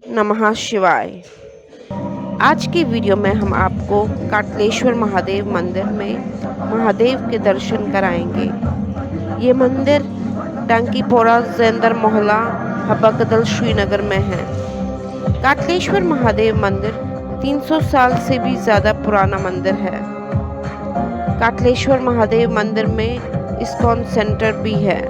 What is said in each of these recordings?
नमः शिवाय। आज की वीडियो में हम आपको काटलेश्वर महादेव मंदिर में महादेव के दर्शन कराएंगे। ये मंदिर डांकीपोरा जेंदर मोहल्ला हब्बाकदल श्रीनगर में है। काटलेश्वर महादेव मंदिर 300 साल से भी ज़्यादा पुराना मंदिर है। काटलेश्वर महादेव मंदिर में इस्कॉन सेंटर भी है।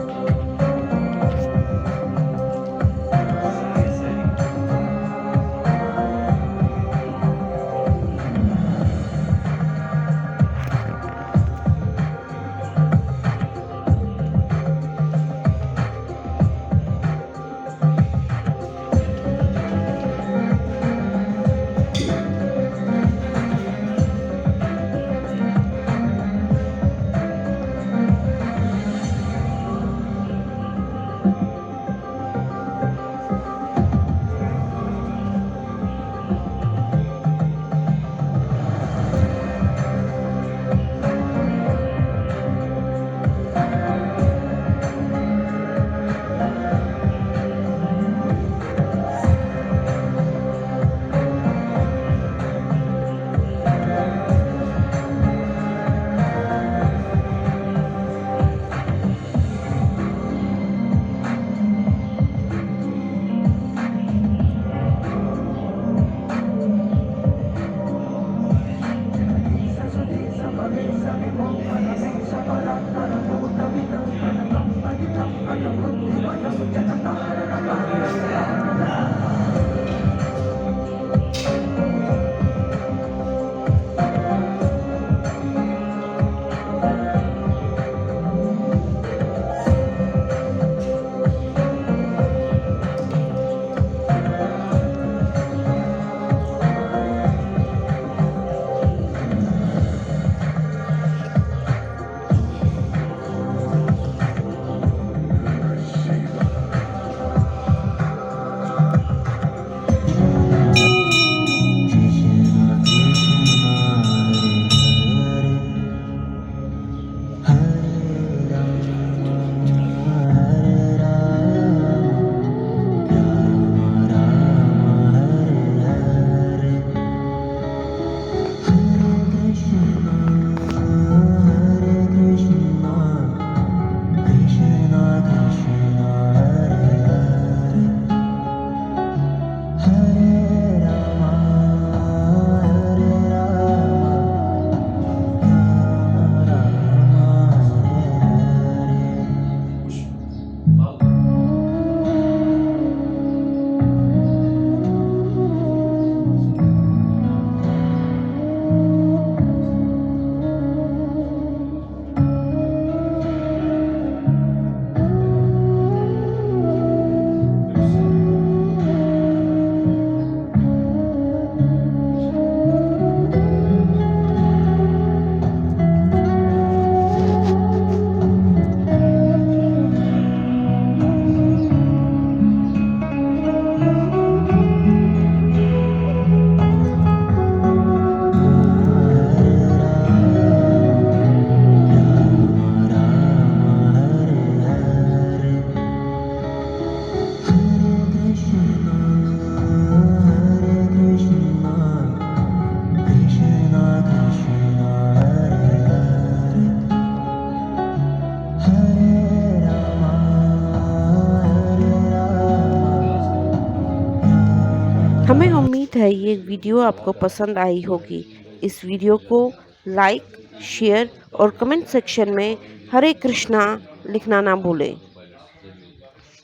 हमें उम्मीद है ये वीडियो आपको पसंद आई होगी। इस वीडियो को लाइक, शेयर और कमेंट सेक्शन में हरे कृष्णा लिखना ना भूलें। तो पायलट से जेल में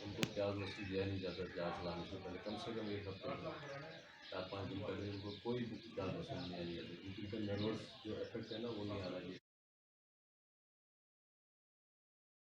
उनको प्याज लस्सी दिया नहीं जाता जहाज चलाने से पहले कम से कम 1 हफ्ते तक 4-5 दिन पहले उनको कोई भी प्याज लस्सी नहीं दिया जाता क्योंकि उनका नर्वस जो इफेक्ट है ना वो नहीं आना चाहिए।